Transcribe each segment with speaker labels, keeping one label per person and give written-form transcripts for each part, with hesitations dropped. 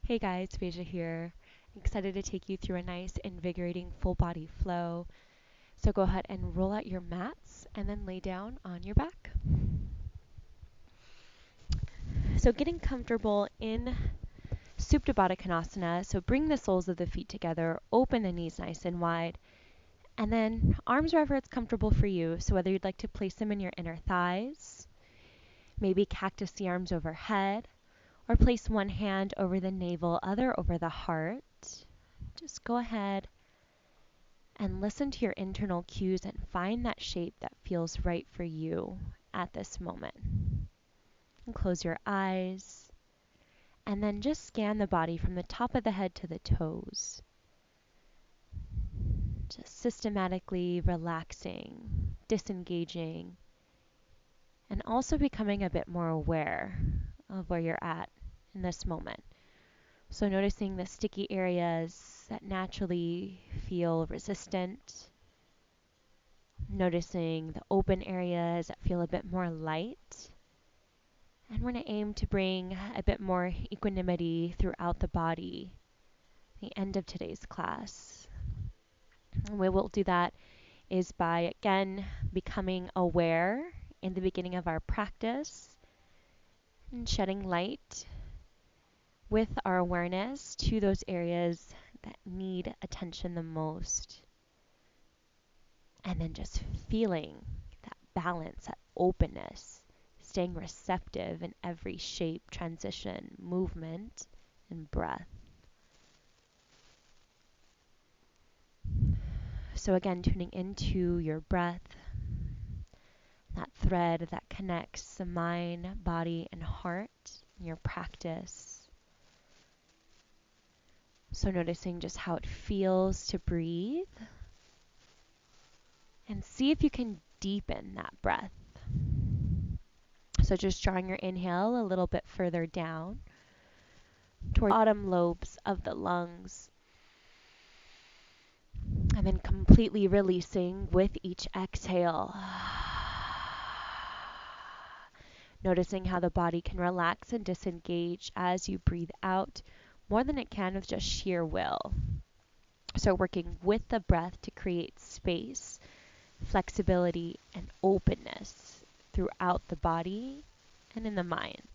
Speaker 1: Hey guys, Beija here. Excited to take you through a nice, invigorating full body flow. So go ahead and roll out your mats and then lay down on your back. So getting comfortable in Supta Baddha Konasana. So bring the soles of the feet together, open the knees nice and wide, and then arms wherever it's comfortable for you. So whether you'd like to place them in your inner thighs, maybe cactus the arms overhead, or place one hand over the navel, other over the heart. Just go ahead and listen to your internal cues and find that shape that feels right for you at this moment. And close your eyes and then just scan the body from the top of the head to the toes. Just systematically relaxing, disengaging, and also becoming a bit more aware of where you're at in this moment. So noticing the sticky areas that naturally feel resistant. Noticing the open areas that feel a bit more light. And we're going to aim to bring a bit more equanimity throughout the body at the end of today's class. And the way we'll do that is by, again, becoming aware in the beginning of our practice and shedding light with our awareness to those areas that need attention the most. And then just feeling that balance, that openness, staying receptive in every shape, transition, movement, and breath. So again, tuning into your breath, that thread that connects the mind, body, and heart in your practice. So noticing just how it feels to breathe. And see if you can deepen that breath. So just drawing your inhale a little bit further down toward the bottom lobes of the lungs. And then completely releasing with each exhale. Noticing how the body can relax and disengage as you breathe out more than it can with just sheer will. So working with the breath to create space, flexibility, and openness throughout the body and in the mind.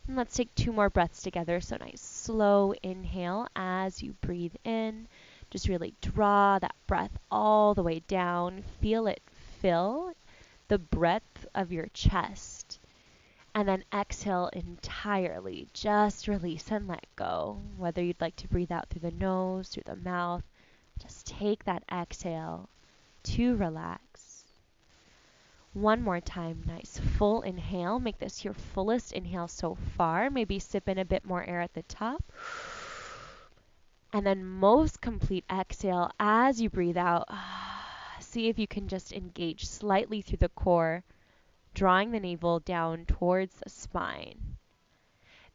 Speaker 1: And let's take 2 more breaths together. So nice slow inhale as you breathe in. Just really draw that breath all the way down. Feel it fill the breadth of your chest. And then exhale entirely. Just release and let go. Whether you'd like to breathe out through the nose, through the mouth, just take that exhale to relax. One more time, nice full inhale. Make this your fullest inhale so far. Maybe sip in a bit more air at the top. And then most complete exhale as you breathe out. See if you can just engage slightly through the core, drawing the navel down towards the spine.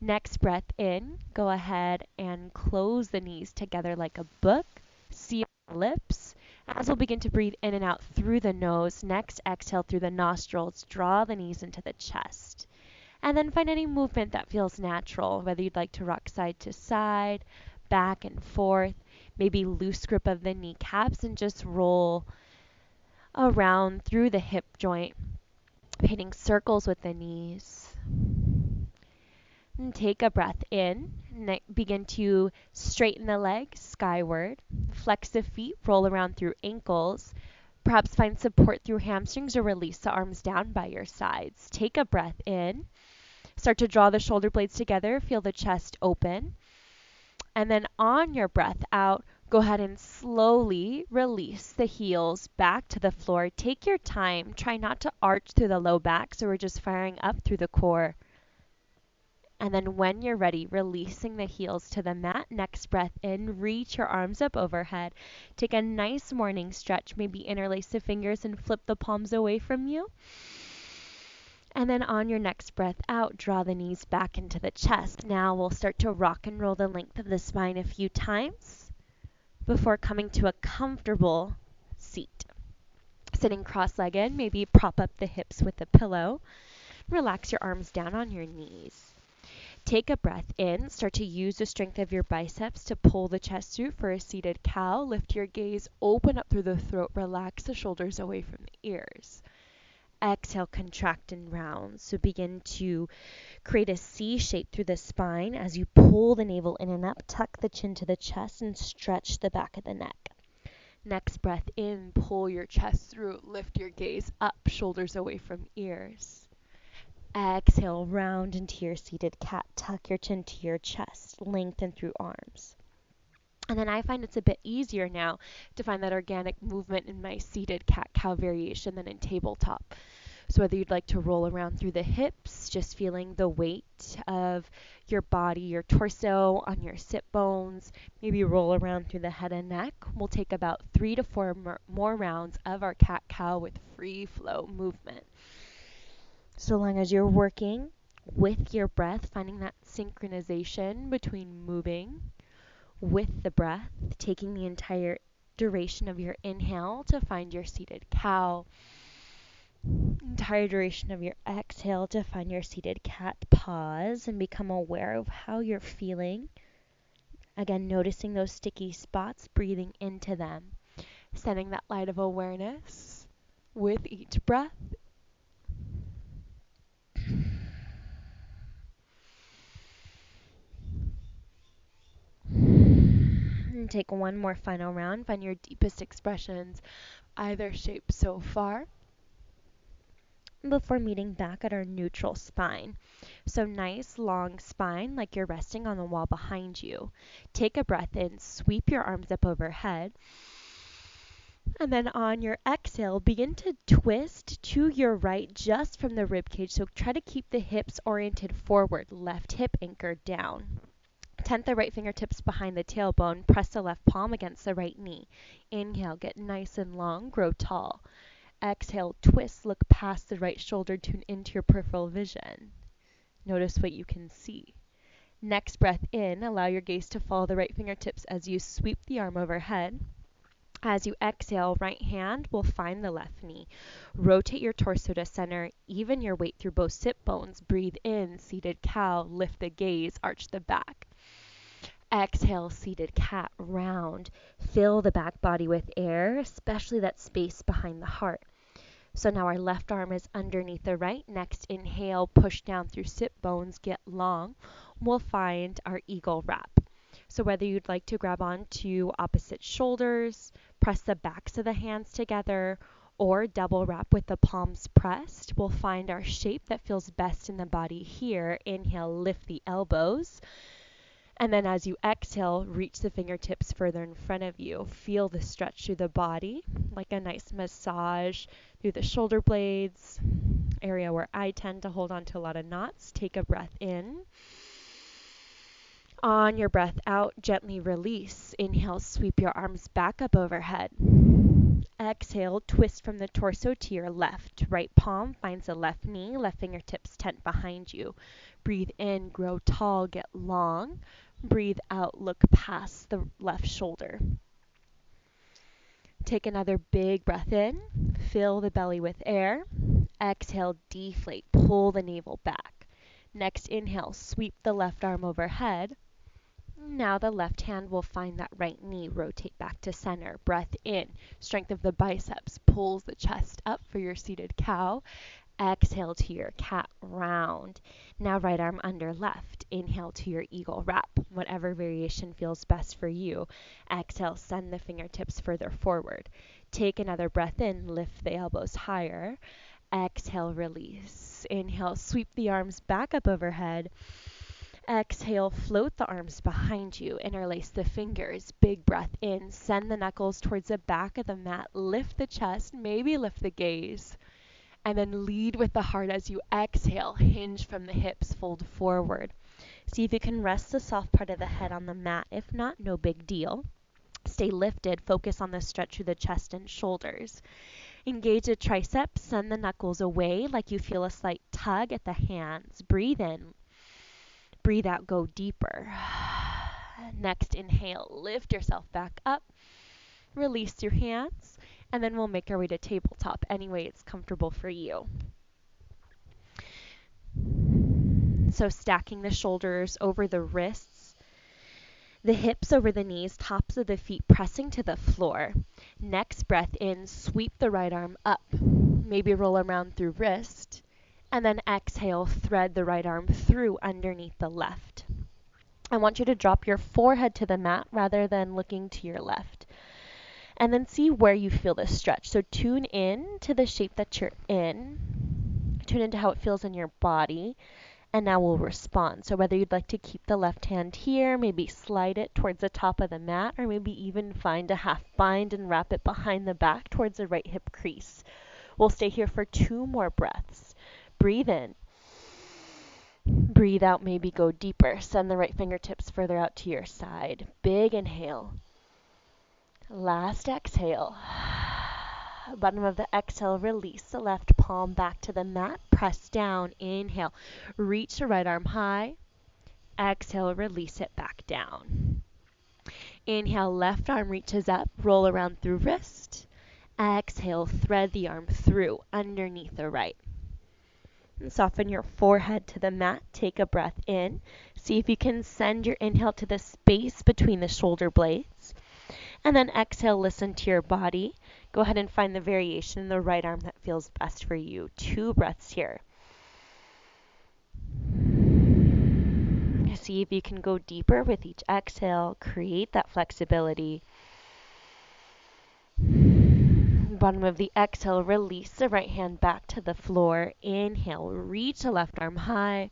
Speaker 1: Next breath in, go ahead and close the knees together like a book. Seal your lips. As we'll begin to breathe in and out through the nose, next exhale through the nostrils, draw the knees into the chest. And then find any movement that feels natural, whether you'd like to rock side to side, back and forth, maybe loose grip of the kneecaps and just roll around through the hip joint, painting circles with the knees. And take a breath in. Begin to straighten the legs skyward. Flex the feet, roll around through ankles. Perhaps find support through hamstrings or release the arms down by your sides. Take a breath in. Start to draw the shoulder blades together. Feel the chest open. And then on your breath out, go ahead and slowly release the heels back to the floor. Take your time. Try not to arch through the low back, so we're just firing up through the core. And then when you're ready, releasing the heels to the mat. Next breath in, reach your arms up overhead. Take a nice morning stretch. Maybe interlace the fingers and flip the palms away from you. And then on your next breath out, draw the knees back into the chest. Now we'll start to rock and roll the length of the spine a few times before coming to a comfortable seat. Sitting cross-legged, maybe prop up the hips with a pillow. Relax your arms down on your knees. Take a breath in. Start to use the strength of your biceps to pull the chest through for a seated cow. Lift your gaze, open up through the throat, relax the shoulders away from the ears. Exhale, contract and round. So begin to create a C shape through the spine as you pull the navel in and up, tuck the chin to the chest, and stretch the back of the neck. Next breath in, pull your chest through, lift your gaze up, shoulders away from ears. Exhale, round into your seated cat, tuck your chin to your chest, lengthen through arms. And then I find it's a bit easier now to find that organic movement in my seated cat-cow variation than in tabletop. So whether you'd like to roll around through the hips, just feeling the weight of your body, your torso on your sit bones, maybe roll around through the head and neck. We'll take about 3 to 4 more rounds of our cat-cow with free flow movement. So long as you're working with your breath, finding that synchronization between moving with the breath, taking the entire duration of your inhale to find your seated cow, entire duration of your exhale to find your seated cat. Pause and become aware of how you're feeling. Again, noticing those sticky spots, breathing into them, sending that light of awareness with each breath. And take one more final round. Find your deepest expressions, either shape so far, before meeting back at our neutral spine. So nice long spine like you're resting on the wall behind you. Take a breath in, sweep your arms up overhead. And then on your exhale, begin to twist to your right just from the rib cage. So try to keep the hips oriented forward, left hip anchored down. Tent the right fingertips behind the tailbone. Press the left palm against the right knee. Inhale, get nice and long, grow tall. Exhale, twist, look past the right shoulder, tune into your peripheral vision. Notice what you can see. Next breath in, allow your gaze to follow the right fingertips as you sweep the arm overhead. As you exhale, right hand will find the left knee. Rotate your torso to center, even your weight through both sit bones. Breathe in, seated cow, lift the gaze, arch the back. Exhale, seated cat, round. Fill the back body with air, especially that space behind the heart. So now our left arm is underneath the right. Next, inhale, push down through sit bones, get long. We'll find our eagle wrap. So whether you'd like to grab onto opposite shoulders, press the backs of the hands together, or double wrap with the palms pressed, we'll find our shape that feels best in the body here. Inhale, lift the elbows. And then as you exhale, reach the fingertips further in front of you. Feel the stretch through the body, like a nice massage through the shoulder blades, area where I tend to hold on to a lot of knots. Take a breath in. On your breath out, gently release. Inhale, sweep your arms back up overhead. Exhale, twist from the torso to your left. Right palm finds the left knee, left fingertips tent behind you. Breathe in, grow tall, get long. Breathe out, look past the left shoulder. Take another big breath in. Fill the belly with air. Exhale, deflate, pull the navel back. Next inhale, sweep the left arm overhead. Now the left hand will find that right knee, rotate back to center. Breath in, strength of the biceps pulls the chest up for your seated cow. Exhale to your cat, round. Now right arm under left. Inhale to your eagle wrap, whatever variation feels best for you. Exhale, send the fingertips further forward. Take another breath in, lift the elbows higher. Exhale, release. Inhale, sweep the arms back up overhead. Exhale, float the arms behind you. Interlace the fingers. Big breath in. Send the knuckles towards the back of the mat. Lift the chest. Maybe lift the gaze. And then lead with the heart as you exhale. Hinge from the hips. Fold forward. See if you can rest the soft part of the head on the mat. If not, no big deal. Stay lifted. Focus on the stretch through the chest and shoulders. Engage the triceps. Send the knuckles away like you feel a slight tug at the hands. Breathe in. Breathe out, go deeper. Next, inhale, lift yourself back up. Release your hands, and then we'll make our way to tabletop any way it's comfortable for you. So stacking the shoulders over the wrists, the hips over the knees, tops of the feet pressing to the floor. Next breath in, sweep the right arm up, maybe roll around through wrist, and then exhale, thread the right arm through underneath the left. I want you to drop your forehead to the mat rather than looking to your left. And then see where you feel this stretch. So tune in to the shape that you're in. Tune into how it feels in your body. And now we'll respond. So whether you'd like to keep the left hand here, maybe slide it towards the top of the mat, or maybe even find a half bind and wrap it behind the back towards the right hip crease. We'll stay here for 2 more breaths. Breathe in. Breathe out, maybe go deeper. Send the right fingertips further out to your side. Big inhale. Last exhale. Bottom of the exhale, release the left palm back to the mat. Press down. Inhale. Reach the right arm high. Exhale, release it back down. Inhale, left arm reaches up. Roll around through wrist. Exhale, thread the arm through underneath the right. And soften your forehead to the mat. Take a breath in. See if you can send your inhale to the space between the shoulder blades. And then exhale, listen to your body. Go ahead and find the variation in the right arm that feels best for you. 2 breaths here. See if you can go deeper with each exhale. Create that flexibility. Bottom of the exhale, release the right hand back to the floor. Inhale, reach the left arm high.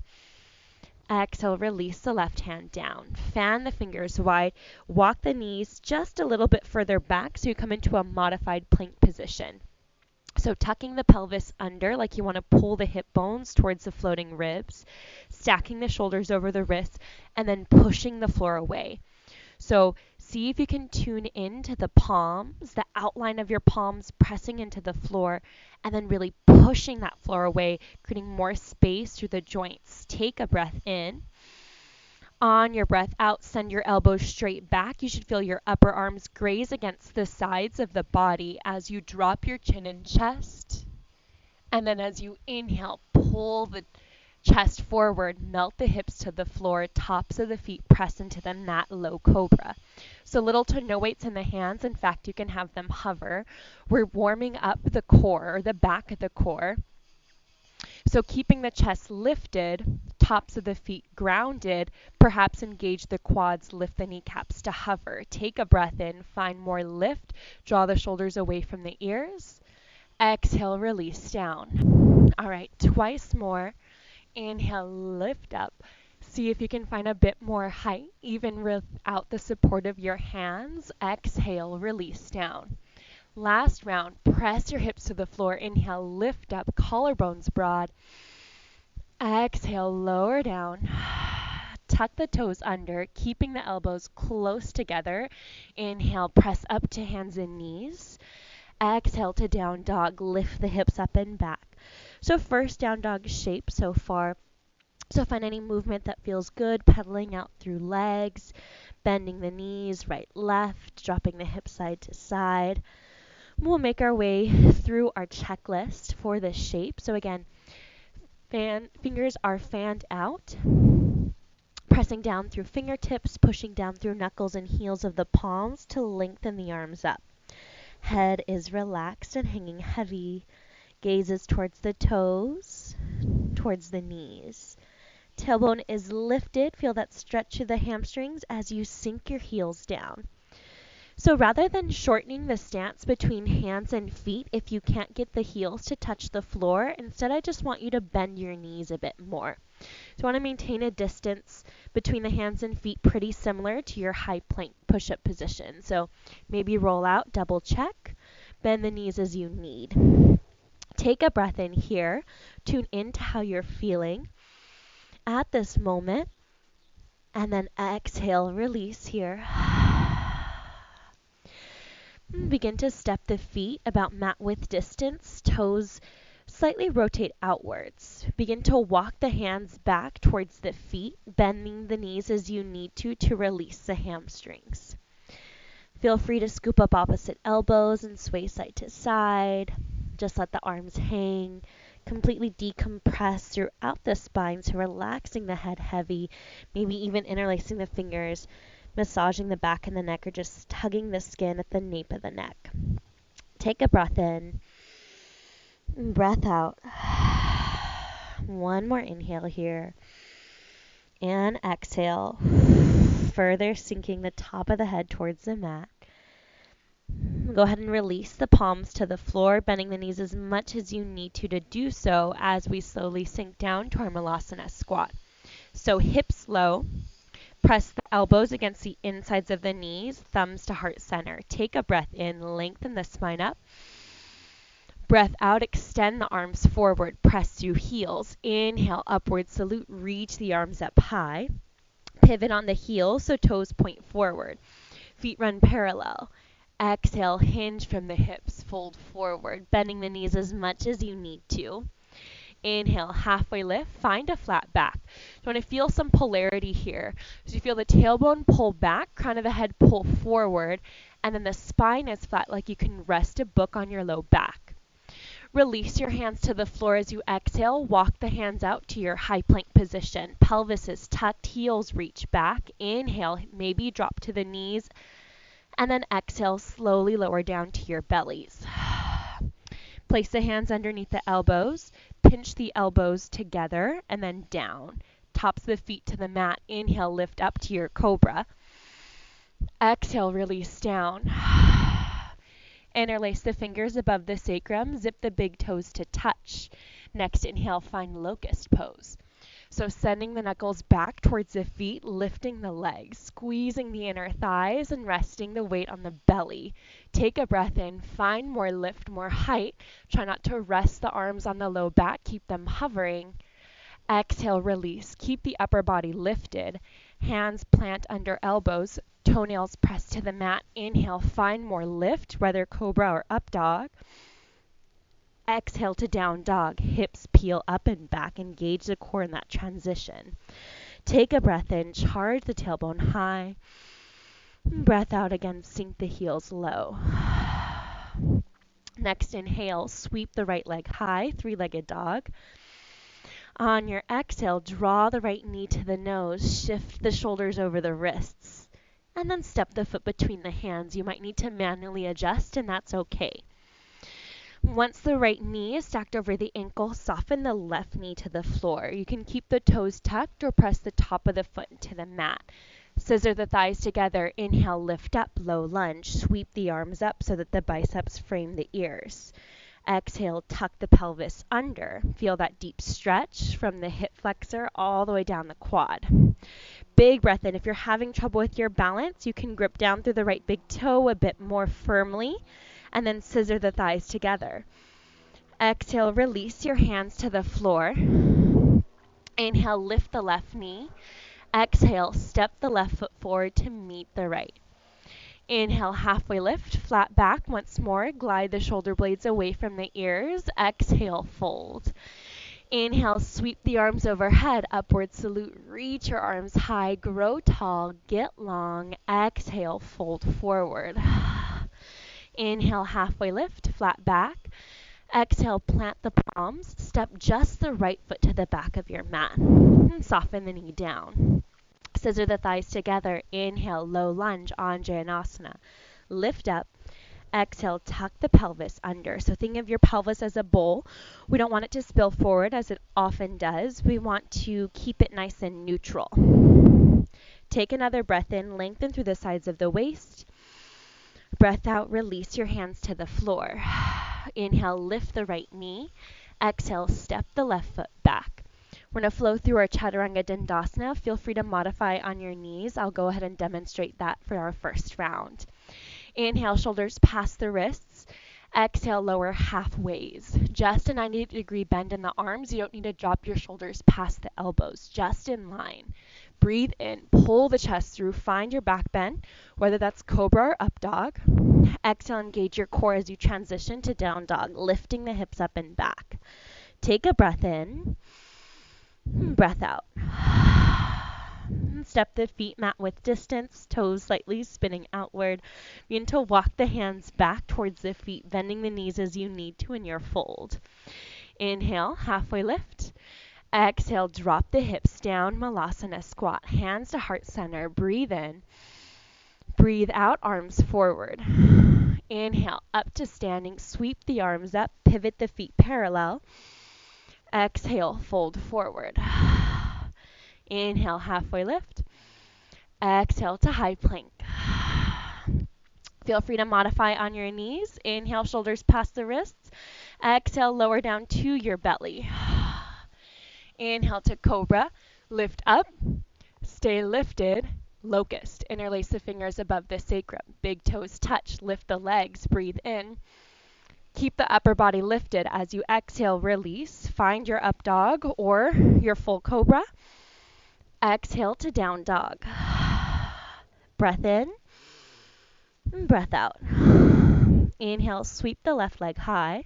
Speaker 1: Exhale, release the left hand down. Fan the fingers wide. Walk the knees just a little bit further back so you come into a modified plank position. So tucking the pelvis under like you want to pull the hip bones towards the floating ribs. Stacking the shoulders over the wrists and then pushing the floor away. So see if you can tune into the palms, the outline of your palms pressing into the floor, and then really pushing that floor away, creating more space through the joints. Take a breath in. On your breath out, send your elbows straight back. You should feel your upper arms graze against the sides of the body as you drop your chin and chest. And then as you inhale, pull the chest forward, melt the hips to the floor, tops of the feet press into the mat, low cobra. So little to no weights in the hands. In fact, you can have them hover. We're warming up the core, or the back of the core. So keeping the chest lifted, tops of the feet grounded, perhaps engage the quads, lift the kneecaps to hover. Take a breath in, find more lift, draw the shoulders away from the ears. Exhale, release down. All right, twice more. Inhale, lift up. See if you can find a bit more height, even without the support of your hands. Exhale, release down. Last round, press your hips to the floor. Inhale, lift up, collarbones broad. Exhale, lower down. Tuck the toes under, keeping the elbows close together. Inhale, press up to hands and knees. Exhale to down dog, lift the hips up and back. So first down dog shape so far. So find any movement that feels good, pedaling out through legs, bending the knees, right, left, dropping the hips side to side. We'll make our way through our checklist for this shape. So again, fingers are fanned out, pressing down through fingertips, pushing down through knuckles and heels of the palms to lengthen the arms up. Head is relaxed and hanging heavy. Gazes towards the toes, towards the knees. Tailbone is lifted. Feel that stretch through the hamstrings as you sink your heels down. So rather than shortening the stance between hands and feet, if you can't get the heels to touch the floor, instead I just want you to bend your knees a bit more. So you want to maintain a distance between the hands and feet pretty similar to your high plank push-up position. So maybe roll out, double check, bend the knees as you need. Take a breath in here. Tune into how you're feeling at this moment. And then exhale, release here. Begin to step the feet about mat width distance. Toes slightly rotate outwards. Begin to walk the hands back towards the feet, bending the knees as you need to release the hamstrings. Feel free to scoop up opposite elbows and sway side to side. Just let the arms hang. completely decompress throughout the spine, so relaxing the head heavy, maybe even interlacing the fingers, massaging the back and the neck, or just tugging the skin at the nape of the neck. Take a breath in, breath out. One more inhale here. And exhale, further sinking the top of the head towards the mat. Go ahead and release the palms to the floor, bending the knees as much as you need to do so as we slowly sink down to our Malasana squat. So hips low, press the elbows against the insides of the knees, thumbs to heart center. Take a breath in, lengthen the spine up. Breath out, extend the arms forward, press through heels. Inhale, upward salute, reach the arms up high. Pivot on the heels so toes point forward. Feet run parallel. Exhale, hinge from the hips, fold forward, bending the knees as much as you need to. Inhale, halfway lift, find a flat back. You want to feel some polarity here. So you feel the tailbone pull back, crown of the head pull forward, and then the spine is flat like you can rest a book on your low back. Release your hands to the floor as you exhale. Walk the hands out to your high plank position. Pelvis is tucked, heels reach back. Inhale, maybe drop to the knees. And then exhale, slowly lower down to your bellies. Place the hands underneath the elbows. Pinch the elbows together and then down. Tops of the feet to the mat. Inhale, lift up to your cobra. Exhale, release down. Interlace the fingers above the sacrum. Zip the big toes to touch. Next inhale, find locust pose. So sending the knuckles back towards the feet, lifting the legs, squeezing the inner thighs, and resting the weight on the belly. Take a breath in, find more lift, more height. Try not to rest the arms on the low back, keep them hovering. Exhale, release. Keep the upper body lifted. Hands plant under elbows, toenails press to the mat. Inhale, find more lift, whether cobra or up dog. Exhale to down dog. Hips peel up and back. Engage the core in that transition. Take a breath in. Charge the tailbone high. Breath out again. Sink the heels low. Next inhale. Sweep the right leg high. Three-legged dog. On your exhale, draw the right knee to the nose. Shift the shoulders over the wrists. And then step the foot between the hands. You might need to manually adjust, and that's okay. Once the right knee is stacked over the ankle, soften the left knee to the floor. You can keep the toes tucked or press the top of the foot into the mat. Scissor the thighs together. Inhale, lift up, low lunge. Sweep the arms up so that the biceps frame the ears. Exhale, tuck the pelvis under. Feel that deep stretch from the hip flexor all the way down the quad. Big breath in. If you're having trouble with your balance, you can grip down through the right big toe a bit more firmly. And then scissor the thighs together. Exhale, release your hands to the floor. Inhale, lift the left knee. Exhale, step the left foot forward to meet the right. Inhale, halfway lift, flat back once more. Glide the shoulder blades away from the ears. Exhale, fold. Inhale, sweep the arms overhead. Upward salute, reach your arms high. Grow tall, get long. Exhale, fold forward. Inhale, halfway lift, flat back. Exhale, plant the palms. Step just the right foot to the back of your mat. And soften the knee down. Scissor the thighs together. Inhale, low lunge, Anjaneyasana. Lift up. Exhale, tuck the pelvis under. So think of your pelvis as a bowl. We don't want it to spill forward as it often does. We want to keep it nice and neutral. Take another breath in. Lengthen through the sides of the waist. Breath out, release your hands to the floor. Inhale, lift the right knee. Exhale, step the left foot back. We're going to flow through our Chaturanga Dandasana. Feel free to modify on your knees. I'll go ahead and demonstrate that for our first round. Inhale, shoulders past the wrists. Exhale, lower halfways. Just a 90-degree bend in the arms. You don't need to drop your shoulders past the elbows, just in line. Breathe in, pull the chest through, find your back bend, whether that's cobra or up dog. Exhale, engage your core as you transition to down dog, lifting the hips up and back. Take a breath in, breath out. Step the feet mat width distance, toes slightly spinning outward. Begin to walk the hands back towards the feet, bending the knees as you need to in your fold. Inhale, halfway lift. Exhale, drop the hips down, Malasana squat, hands to heart center. Breathe in. Breathe out, arms forward. Inhale, up to standing, sweep the arms up, pivot the feet parallel. Exhale, fold forward. Inhale, halfway lift. Exhale to high plank. Feel free to modify on your knees. Inhale, shoulders past the wrists. Exhale, lower down to your belly. Inhale to cobra. Lift up. Stay lifted. Locust. Interlace the fingers above the sacrum. Big toes touch. Lift the legs. Breathe in. Keep the upper body lifted as you exhale, release. Find your up dog or your full cobra. Exhale to down dog. Breath in. And breath out. Inhale, sweep the left leg high.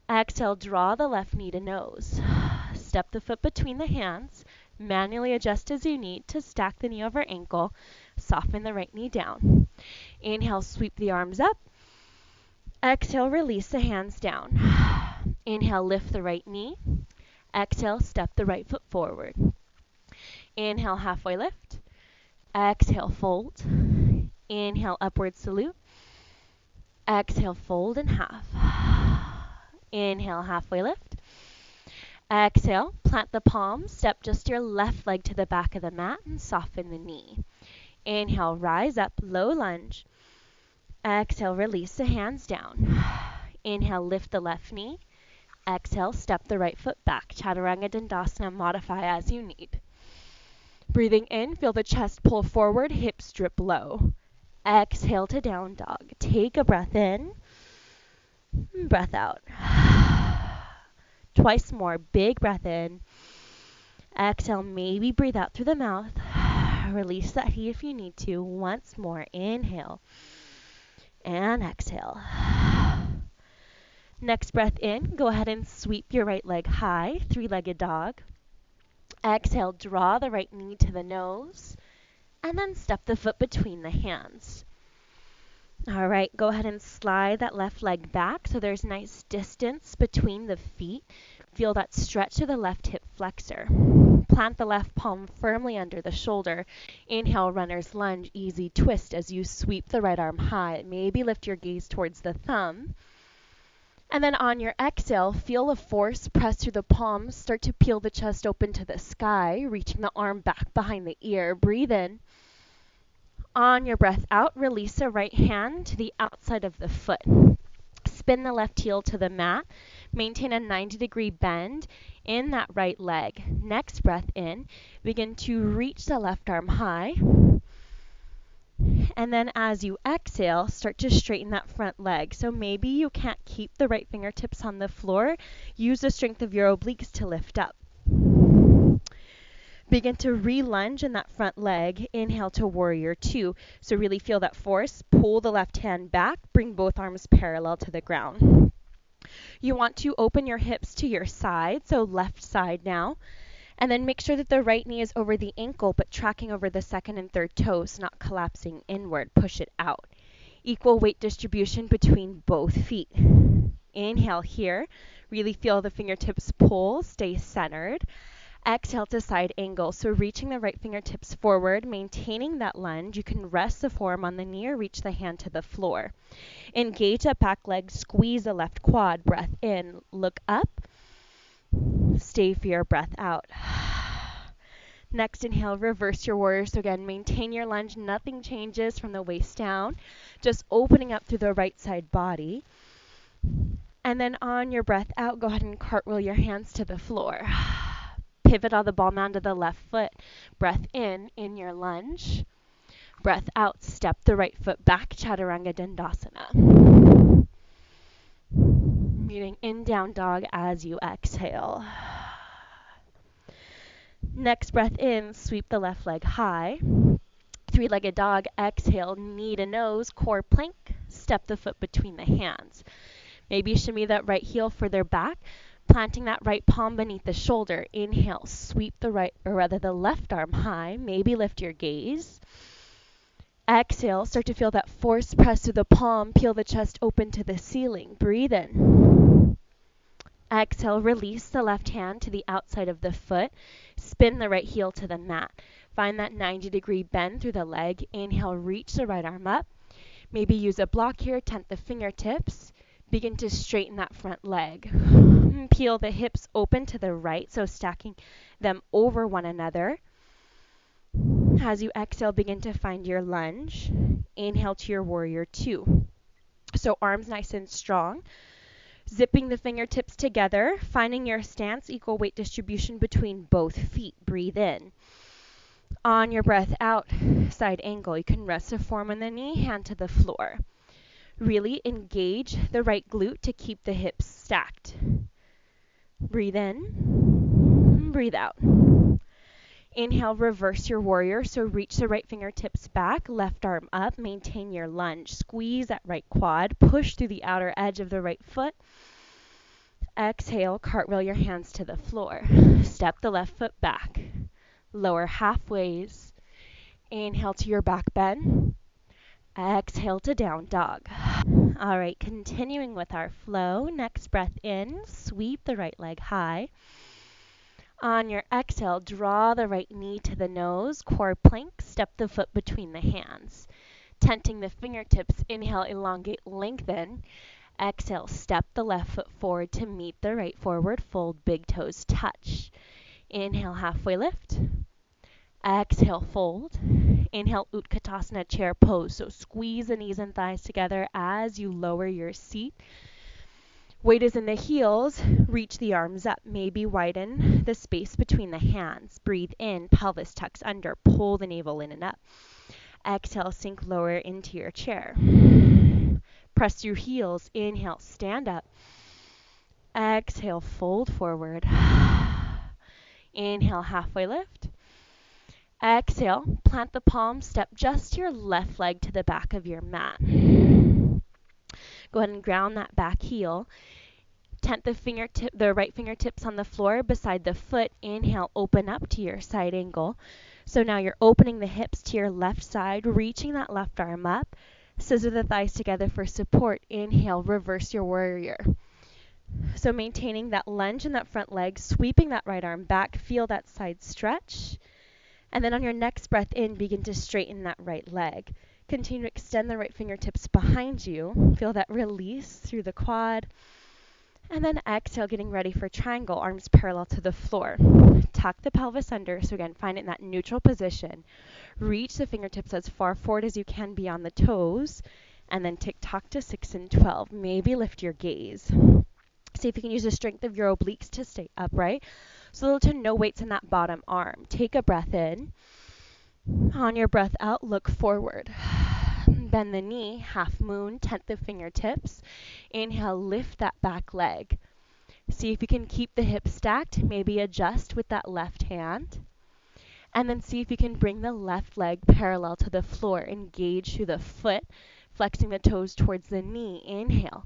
Speaker 1: Exhale, draw the left knee to nose. Step the foot between the hands. Manually adjust as you need to stack the knee over ankle. Soften the right knee down. Inhale, sweep the arms up. Exhale, release the hands down. Inhale, lift the right knee. Exhale, step the right foot forward. Inhale, halfway lift. Exhale, fold. Inhale, upward salute. Exhale, fold in half. Inhale, halfway lift. Exhale, plant the palms, step just your left leg to the back of the mat and soften the knee. Inhale, rise up, low lunge. Exhale, release the hands down. Inhale, lift the left knee. Exhale, step the right foot back. Chaturanga Dandasana, modify as you need. Breathing in, feel the chest pull forward, hips drip low. Exhale to down dog. Take a breath in. Breath out. Twice more. Big breath in. Exhale, maybe breathe out through the mouth. Release that heat if you need to. Once more. Inhale. And exhale. Next breath in. Go ahead and sweep your right leg high. Three-legged dog. Exhale, draw the right knee to the nose. And then step the foot between the hands. All right, go ahead and slide that left leg back so there's nice distance between the feet. Feel that stretch to the left hip flexor. Plant the left palm firmly under the shoulder. Inhale, runner's lunge, easy twist as you sweep the right arm high. Maybe lift your gaze towards the thumb. And then on your exhale, feel a force press through the palms. Start to peel the chest open to the sky, reaching the arm back behind the ear. Breathe in. On your breath out, release the right hand to the outside of the foot. Spin the left heel to the mat. Maintain a 90-degree bend in that right leg. Next breath in, begin to reach the left arm high. And then as you exhale, start to straighten that front leg. So maybe you can't keep the right fingertips on the floor. Use the strength of your obliques to lift up. Begin to re-lunge in that front leg. Inhale to warrior two. So really feel that force. Pull the left hand back. Bring both arms parallel to the ground. You want to open your hips to your side. So left side now. And then make sure that the right knee is over the ankle, but tracking over the second and third toes, not collapsing inward. Push it out. Equal weight distribution between both feet. Inhale here. Really feel the fingertips pull. Stay centered. Exhale to side angle. So reaching the right fingertips forward, maintaining that lunge. You can rest the forearm on the knee or reach the hand to the floor. Engage that back leg. Squeeze the left quad. Breath in. Look up. Stay for your breath out. Next inhale, reverse your warrior. So again, maintain your lunge. Nothing changes from the waist down. Just opening up through the right side body. And then on your breath out, go ahead and cartwheel your hands to the floor. Pivot on the ball mound to the left foot. Breath in your lunge. Breath out, step the right foot back, Chaturanga Dandasana. Meeting in down dog as you exhale. Next breath in, sweep the left leg high. Three-legged dog, exhale, knee to nose, core plank. Step the foot between the hands. Maybe shimmy that right heel further back. Planting that right palm beneath the shoulder. Inhale, sweep the left arm high. Maybe lift your gaze. Exhale, start to feel that force press through the palm. Peel the chest open to the ceiling. Breathe in. Exhale, release the left hand to the outside of the foot. Spin the right heel to the mat. Find that 90-degree bend through the leg. Inhale, reach the right arm up. Maybe use a block here, tent the fingertips. Begin to straighten that front leg. Peel the hips open to the right, so stacking them over one another. As you exhale, begin to find your lunge. Inhale to your warrior two. So arms nice and strong. Zipping the fingertips together, finding your stance, equal weight distribution between both feet. Breathe in. On your breath out, side angle. You can rest the form on the knee, hand to the floor. Really engage the right glute to keep the hips stacked. Breathe in, breathe out. Inhale, reverse your warrior. So reach the right fingertips back, left arm up, maintain your lunge. Squeeze that right quad, push through the outer edge of the right foot. Exhale, cartwheel your hands to the floor. Step the left foot back. Lower halfways. Inhale to your back bend. Exhale to down dog. All right, continuing with our flow. Next breath in, sweep the right leg high. On your exhale, draw the right knee to the nose, core plank, step the foot between the hands. Tenting the fingertips, inhale, elongate, lengthen. Exhale, step the left foot forward to meet the right forward fold, big toes touch. Inhale, halfway lift. Exhale, fold. Inhale, Utkatasana, chair pose. So squeeze the knees and thighs together as you lower your seat. Weight is in the heels. Reach the arms up. Maybe widen the space between the hands. Breathe in. Pelvis tucks under. Pull the navel in and up. Exhale, sink lower into your chair. Press through heels. Inhale, stand up. Exhale, fold forward. Inhale, halfway lift. Exhale, plant the palms. Step just your left leg to the back of your mat. Go ahead and ground that back heel. Tent the right fingertips on the floor beside the foot. Inhale, open up to your side angle. So now you're opening the hips to your left side, reaching that left arm up. Scissor the thighs together for support. Inhale, reverse your warrior. So maintaining that lunge in that front leg, sweeping that right arm back. Feel that side stretch. And then on your next breath in, begin to straighten that right leg. Continue to extend the right fingertips behind you. Feel that release through the quad. And then exhale, getting ready for triangle, arms parallel to the floor. Tuck the pelvis under. So again, find it in that neutral position. Reach the fingertips as far forward as you can beyond the toes. And then tick-tock to 6 and 12. Maybe lift your gaze. See if you can use the strength of your obliques to stay upright. So little to no weights in that bottom arm. Take a breath in. On your breath out, look forward. Bend the knee, half moon, tent the fingertips. Inhale, lift that back leg. See if you can keep the hips stacked. Maybe adjust with that left hand. And then see if you can bring the left leg parallel to the floor. Engage through the foot, flexing the toes towards the knee. Inhale.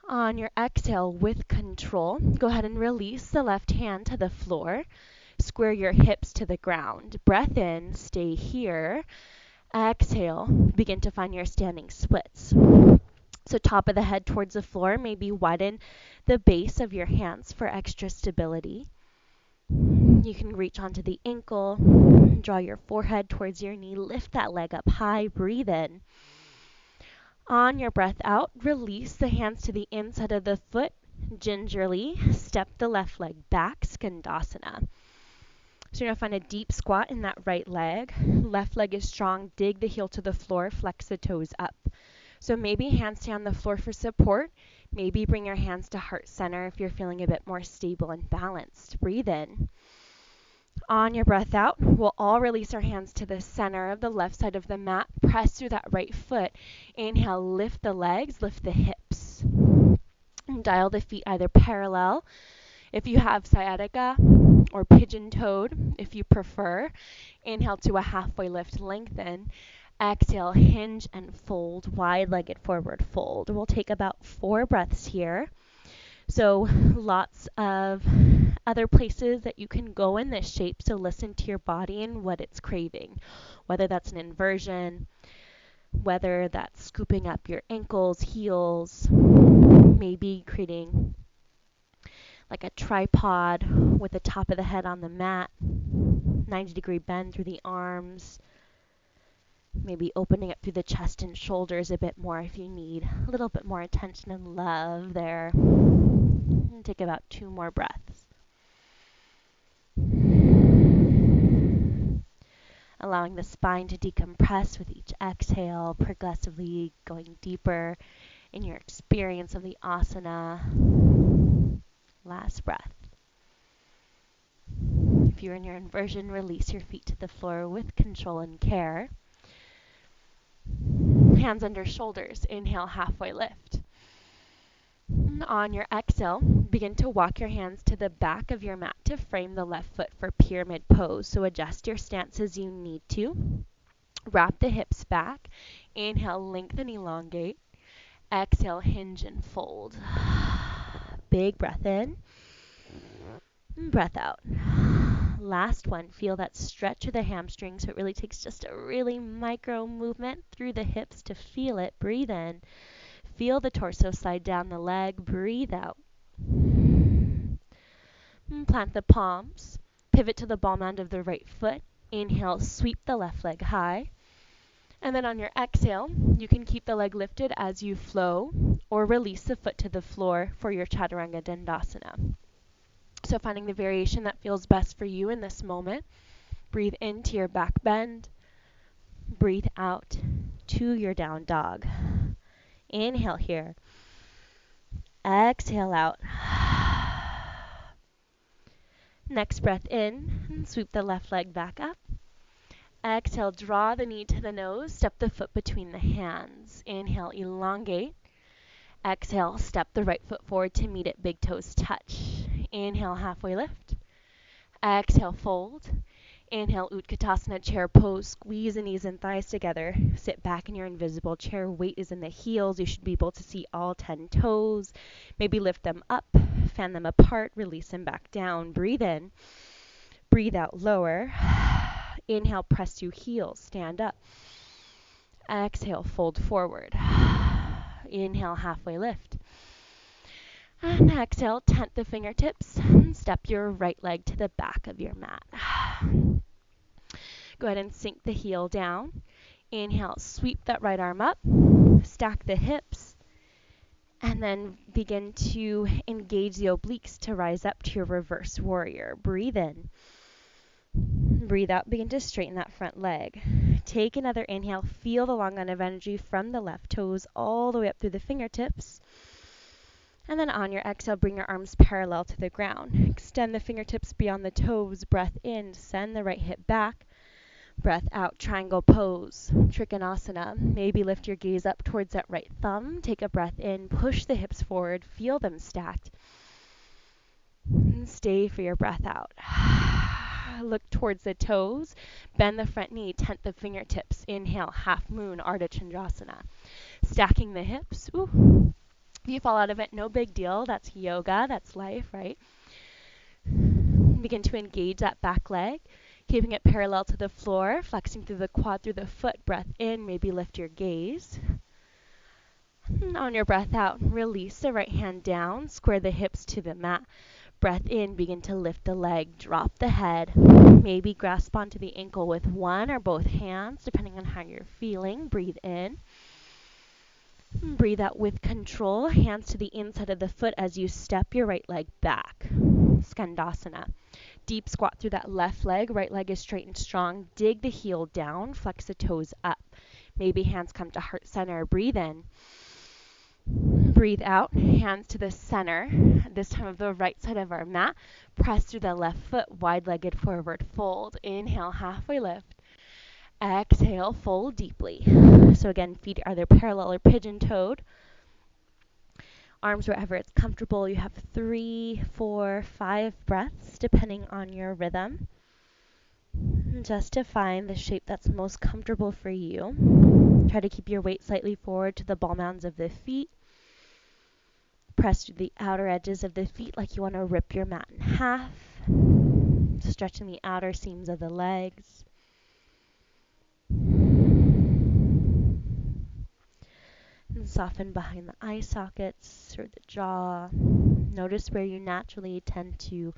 Speaker 1: On your exhale, with control, go ahead and release the left hand to the floor. Square your hips to the ground. Breath in, stay here. Exhale, begin to find your standing splits. So top of the head towards the floor, maybe widen the base of your hands for extra stability. You can reach onto the ankle, draw your forehead towards your knee, lift that leg up high, breathe in. On your breath out, release the hands to the inside of the foot. Gingerly step the left leg back, Skandasana. So you're going to find a deep squat in that right leg. Left leg is strong. Dig the heel to the floor. Flex the toes up. So maybe hands stay on the floor for support. Maybe bring your hands to heart center if you're feeling a bit more stable and balanced. Breathe in. On your breath out, we'll all release our hands to the center of the left side of the mat. Press through that right foot. Inhale, lift the legs, lift the hips. And dial the feet either parallel if you have sciatica, or pigeon-toed if you prefer. Inhale to a halfway lift, lengthen. Exhale, hinge and fold, wide-legged forward fold. We'll take about 4 breaths here. So lots of other places that you can go in this shape, so listen to your body and what it's craving, whether that's an inversion, whether that's scooping up your ankles, heels, maybe creating like a tripod with the top of the head on the mat, 90-degree bend through the arms, maybe opening up through the chest and shoulders a bit more if you need a little bit more attention and love there. And take about 2 more breaths. Allowing the spine to decompress with each exhale, progressively going deeper in your experience of the asana. Last breath. If you're in your inversion, release your feet to the floor with control and care. Hands under shoulders. Inhale, halfway lift. On your exhale, begin to walk your hands to the back of your mat to frame the left foot for pyramid pose. So adjust your stance as you need to. Wrap the hips back. Inhale, lengthen, elongate. Exhale, hinge and fold. Big breath in. Breath out. Last one. Feel that stretch of the hamstrings. So it really takes just a really micro movement through the hips to feel it. Breathe in. Feel the torso slide down the leg. Breathe out. Plant the palms. Pivot to the ball mound of the right foot. Inhale, sweep the left leg high. And then on your exhale, you can keep the leg lifted as you flow or release the foot to the floor for your Chaturanga Dandasana. So finding the variation that feels best for you in this moment. Breathe into your back bend. Breathe out to your down dog. Inhale here. Exhale out. Next breath in, and sweep the left leg back up. Exhale, draw the knee to the nose, step the foot between the hands. Inhale, elongate. Exhale, step the right foot forward to meet it, big toes touch. Inhale, halfway lift. Exhale, fold. Inhale, Utkatasana, chair pose. Squeeze the knees and thighs together. Sit back in your invisible chair. Weight is in the heels. You should be able to see all 10 toes. Maybe lift them up, fan them apart, release them back down. Breathe in. Breathe out, lower. Inhale, press through heels. Stand up. Exhale, fold forward. Inhale, halfway lift. And exhale, tent the fingertips and step your right leg to the back of your mat. Go ahead and sink the heel down. Inhale, sweep that right arm up, stack the hips, and then begin to engage the obliques to rise up to your reverse warrior. Breathe in. Breathe out, begin to straighten that front leg. Take another inhale, feel the long line of energy from the left toes all the way up through the fingertips. And then on your exhale, bring your arms parallel to the ground. Extend the fingertips beyond the toes. Breath in, send the right hip back. Breath out, triangle pose, Trikonasana. Maybe lift your gaze up towards that right thumb. Take a breath in, push the hips forward, feel them stacked. And stay for your breath out. Look towards the toes, bend the front knee, tent the fingertips. Inhale, half moon, Ardha Chandrasana. Stacking the hips. Ooh. If you fall out of it, no big deal. That's yoga, that's life, right? Begin to engage that back leg, keeping it parallel to the floor, flexing through the quad, through the foot. Breath in, maybe lift your gaze. And on your breath out, release the right hand down, square the hips to the mat. Breath in, begin to lift the leg, drop the head. Maybe grasp onto the ankle with one or both hands, depending on how you're feeling. Breathe in. Breathe out with control, hands to the inside of the foot as you step your right leg back. Skandasana. Deep squat through that left leg. Right leg is straight and strong. Dig the heel down, flex the toes up. Maybe hands come to heart center. Breathe in. Breathe out, hands to the center, this time of the right side of our mat. Press through the left foot, wide-legged forward fold. Inhale, halfway lift. Exhale, fold deeply. So again, feet are either parallel or pigeon-toed. Arms wherever it's comfortable. You have 3, 4, 5 breaths, depending on your rhythm. Just to find the shape that's most comfortable for you. Try to keep your weight slightly forward to the ball mounds of the feet. Press through the outer edges of the feet like you want to rip your mat in half. Stretching the outer seams of the legs. And soften behind the eye sockets, through the jaw. Notice where you naturally tend to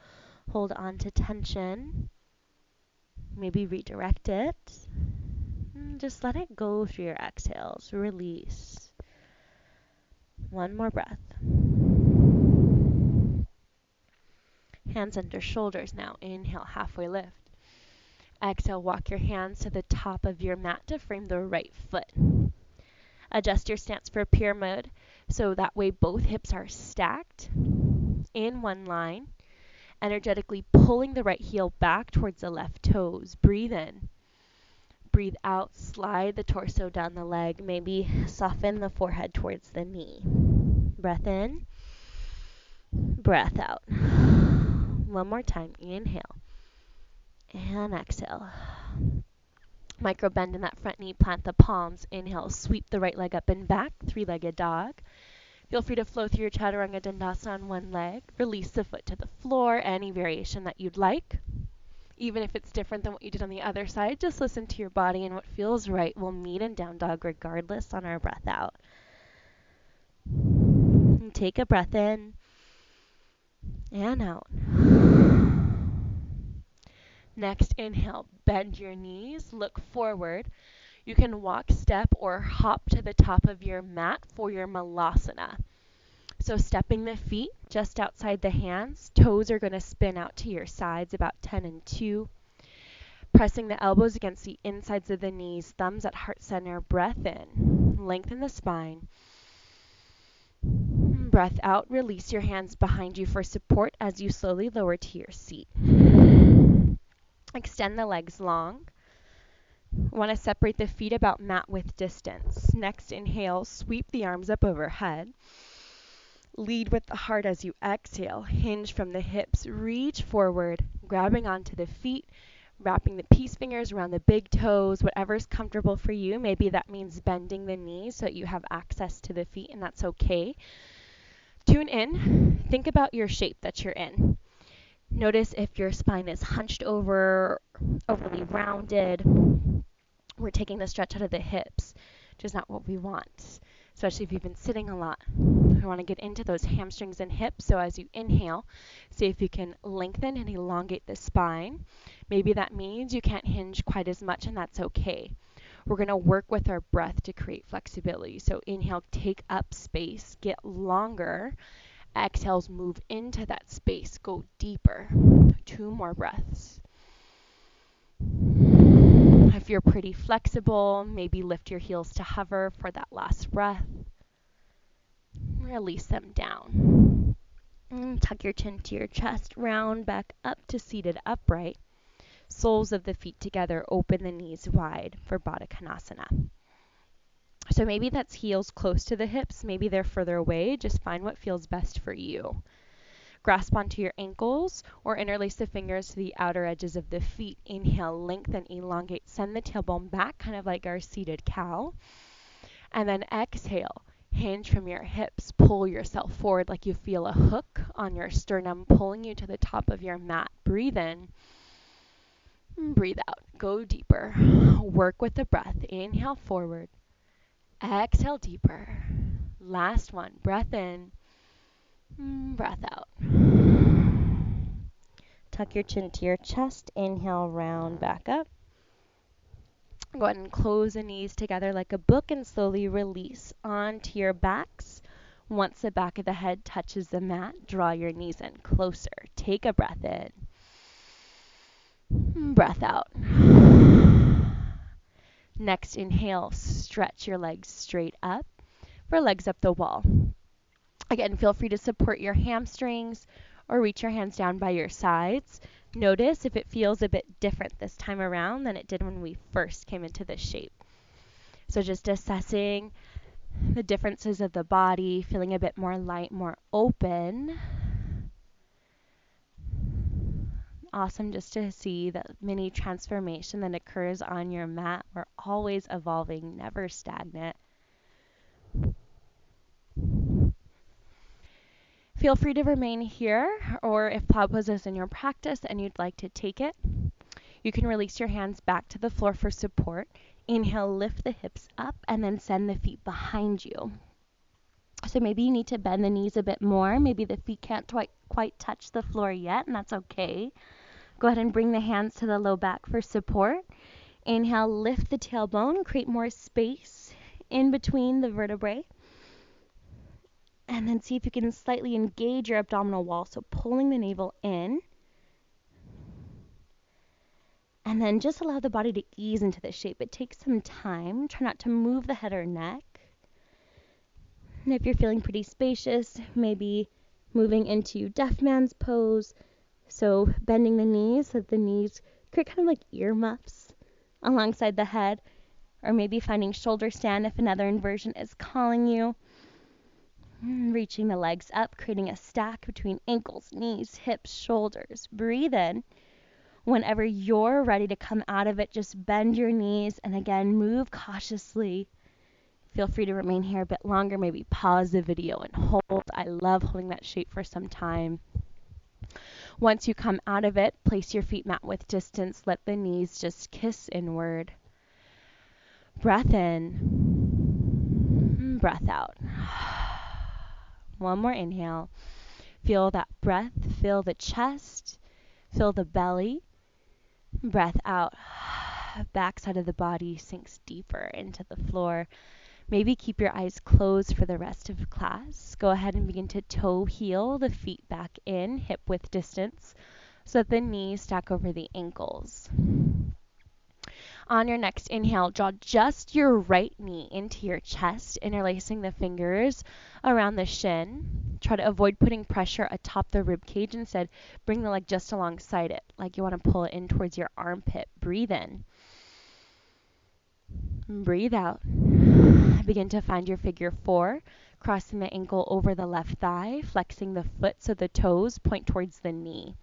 Speaker 1: hold on to tension. Maybe redirect it. Just let it go through your exhales. Release. One more breath. Hands under shoulders now. Inhale, halfway lift. Exhale, walk your hands to the top of your mat to frame the right foot. Adjust your stance for pyramid so that way both hips are stacked in one line. Energetically pulling the right heel back towards the left toes. Breathe in. Breathe out. Slide the torso down the leg. Maybe soften the forehead towards the knee. Breath in. Breath out. One more time. Inhale. And exhale. Micro bend in that front knee. Plant the palms. Inhale. Sweep the right leg up and back. Three-legged dog. Feel free to flow through your Chaturanga Dandasana on one leg. Release the foot to the floor. Any variation that you'd like. Even if it's different than what you did on the other side, just listen to your body and what feels right. We'll meet in down dog regardless on our breath out. And take a breath in and out. Next, inhale. Bend your knees. Look forward. You can walk, step, or hop to the top of your mat for your malasana. So stepping the feet just outside the hands. Toes are going to spin out to your sides about 10 and 2. Pressing the elbows against the insides of the knees. Thumbs at heart center. Breath in. Lengthen the spine. Breath out. Release your hands behind you for support as you slowly lower to your seat. Extend the legs long. Want to separate the feet about mat width distance. Next, inhale, sweep the arms up overhead. Lead with the heart as you exhale. Hinge from the hips. Reach forward, grabbing onto the feet, wrapping the peace fingers around the big toes, whatever's comfortable for you. Maybe that means bending the knees so that you have access to the feet, and that's okay. Tune in. Think about your shape that you're in. Notice if your spine is hunched over, overly rounded. We're taking the stretch out of the hips, which is not what we want, especially if you've been sitting a lot. We want to get into those hamstrings and hips. So as you inhale, see if you can lengthen and elongate the spine. Maybe that means you can't hinge quite as much, and that's okay. We're going to work with our breath to create flexibility. So inhale, take up space, get longer. Exhales, move into that space, go deeper. 2 more breaths. If you're pretty flexible, maybe lift your heels to hover for that last breath. Release them down. Tuck your chin to your chest, round back up to seated upright. Soles of the feet together, open the knees wide for Baddha Konasana. So maybe that's heels close to the hips, maybe they're further away. Just find what feels best for you. Grasp onto your ankles or interlace the fingers to the outer edges of the feet. Inhale, lengthen, elongate, send the tailbone back, kind of like our seated cow. And then exhale, hinge from your hips, pull yourself forward like you feel a hook on your sternum pulling you to the top of your mat. Breathe in, breathe out, go deeper. Work with the breath. Inhale forward. Exhale deeper. Last one. Breath in. Breath out. Tuck your chin to your chest. Inhale, round back up. Go ahead and close the knees together like a book and slowly release onto your backs. Once the back of the head touches the mat, draw your knees in closer. Take a breath in. Breath out. Next, inhale, stretch your legs straight up for legs up the wall. Again, feel free to support your hamstrings or reach your hands down by your sides. Notice if it feels a bit different this time around than it did when we first came into this shape. So just assessing the differences of the body, feeling a bit more light, more open. Awesome just to see the mini transformation that occurs on your mat. We're always evolving, never stagnant. Feel free to remain here, or if plow pose is in your practice and you'd like to take it, you can release your hands back to the floor for support. Inhale, lift the hips up, and then send the feet behind you.
Speaker 2: So maybe you need to bend the knees a bit more. Maybe the feet can't quite touch the floor yet, and that's okay. Go ahead and bring the hands to the low back for support. Inhale, lift the tailbone, create more space in between the vertebrae. And then see if you can slightly engage your abdominal wall, so pulling the navel in. And then just allow the body to ease into the shape. It takes some time. Try not to move the head or neck. And if you're feeling pretty spacious, maybe moving into deaf man's pose. So bending the knees so that the knees create kind of like earmuffs alongside the head. Or maybe finding shoulder stand if another inversion is calling you. Reaching the legs up, creating a stack between ankles, knees, hips, shoulders. Breathe in. Whenever you're ready to come out of it, just bend your knees and again, move cautiously. Feel free to remain here a bit longer. Maybe pause the video and hold. I love holding that shape for some time. Once you come out of it, place your feet mat width distance. Let the knees just kiss inward. Breath in. Breath out. One more inhale. Feel that breath. Fill the chest. Fill the belly. Breath out. Backside of the body sinks deeper into the floor. Maybe keep your eyes closed for the rest of class. Go ahead and begin to toe heel the feet back in, hip width distance, so that the knees stack over the ankles. On your next inhale, draw just your right knee into your chest, interlacing the fingers around the shin. Try to avoid putting pressure atop the rib cage. Instead, bring the leg just alongside it, like you want to pull it in towards your armpit. Breathe in. Breathe out. Begin to find your figure 4, crossing the ankle over the left thigh, flexing the foot so the toes point towards the knee.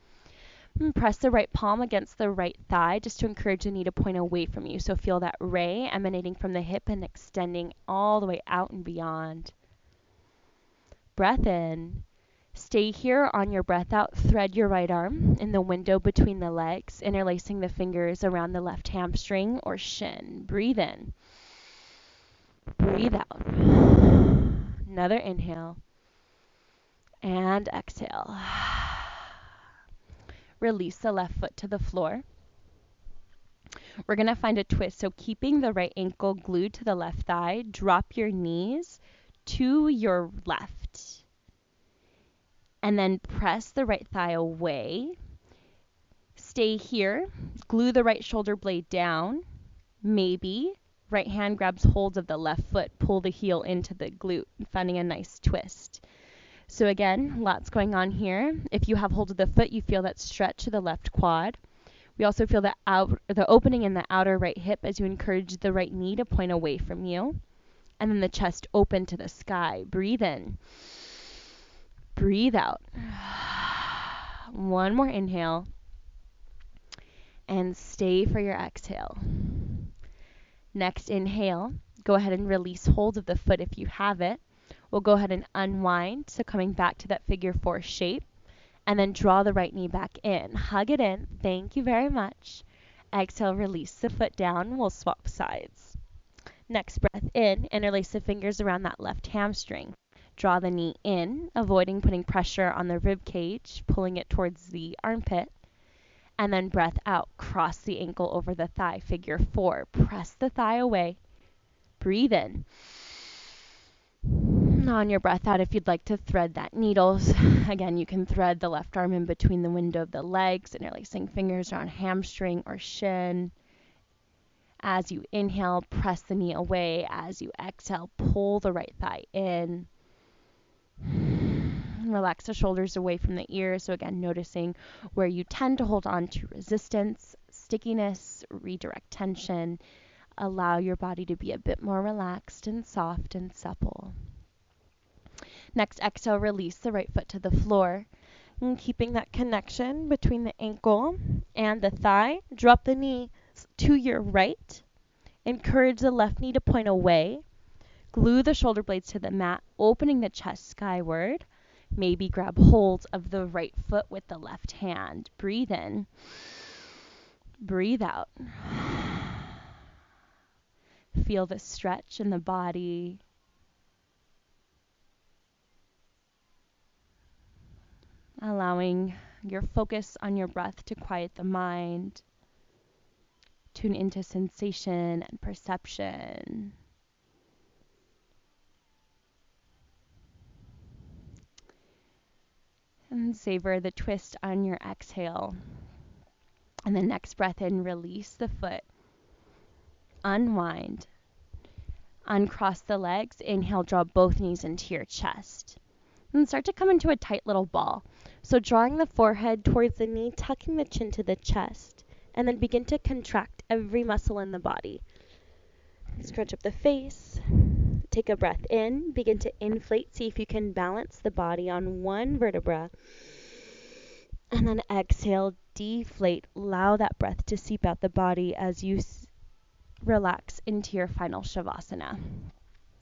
Speaker 2: Press the right palm against the right thigh just to encourage the knee to point away from you. So feel that ray emanating from the hip and extending all the way out and beyond. Breath in. Stay here on your breath out. Thread your right arm in the window between the legs, interlacing the fingers around the left hamstring or shin. Breathe in. Breathe out. Another inhale. And exhale. Release the left foot to the floor. We're going to find a twist. So keeping the right ankle glued to the left thigh, drop your knees to your left. And then press the right thigh away. Stay here. Glue the right shoulder blade down. Maybe right hand grabs hold of the left foot. Pull the heel into the glute, finding a nice twist. So again, lots going on here. If you have hold of the foot, you feel that stretch to the left quad. We also feel the opening in the outer right hip as you encourage the right knee to point away from you. And then the chest open to the sky. Breathe in. Breathe out. One more inhale. And stay for your exhale. Next inhale. Go ahead and release hold of the foot if you have it. We'll go ahead and unwind, so coming back to that figure 4 shape, and then draw the right knee back in. Hug it in. Thank you very much. Exhale, release the foot down. We'll swap sides. Next breath in, interlace the fingers around that left hamstring. Draw the knee in, avoiding putting pressure on the rib cage, pulling it towards the armpit. And then breath out, cross the ankle over the thigh, figure 4. Press the thigh away. Breathe in. On your breath out, if you'd like to thread that needles, again, you can thread the left arm in between the window of the legs, interlacing fingers around hamstring or shin. As you inhale, press the knee away. As you exhale, pull the right thigh in. Relax the shoulders away from the ears. So again, noticing where you tend to hold on to resistance, stickiness, redirect tension. Allow your body to be a bit more relaxed and soft and supple. Next, exhale, release the right foot to the floor. And keeping that connection between the ankle and the thigh, drop the knee to your right. Encourage the left knee to point away. Glue the shoulder blades to the mat, opening the chest skyward. Maybe grab hold of the right foot with the left hand. Breathe in. Breathe out. Feel the stretch in the body.
Speaker 1: allowing your focus on your breath to quiet the mind, tune into sensation and perception. And savor the twist on your exhale. And the next breath in, release the foot. Unwind. Uncross the legs. Inhale, draw both knees into your chest. And start to come into a tight little ball. So drawing the forehead towards the knee, tucking the chin to the chest. And then begin to contract every muscle in the body. Scrunch up the face. Take a breath in. Begin to inflate. See if you can balance the body on one vertebra. And then exhale, deflate. Allow that breath to seep out the body as you relax into your final Shavasana.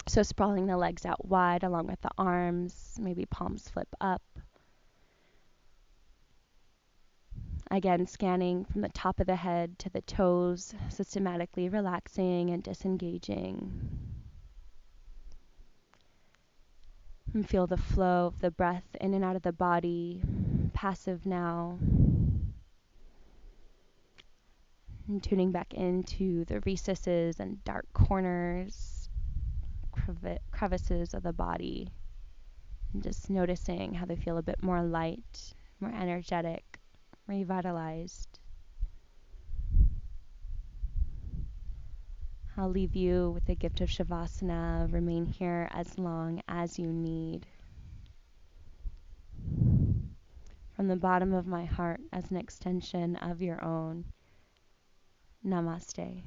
Speaker 1: So sprawling the legs out wide along with the arms, maybe palms flip up. Again, scanning from the top of the head to the toes, systematically relaxing and disengaging. And feel the flow of the breath in and out of the body, passive now. And tuning back into the recesses and dark corners, crevices of the body. And just noticing how they feel a bit more light, more energetic, revitalized. I'll leave you with the gift of Shavasana. Remain here as long as you need. From the bottom of my heart, as an extension of your own. Namaste.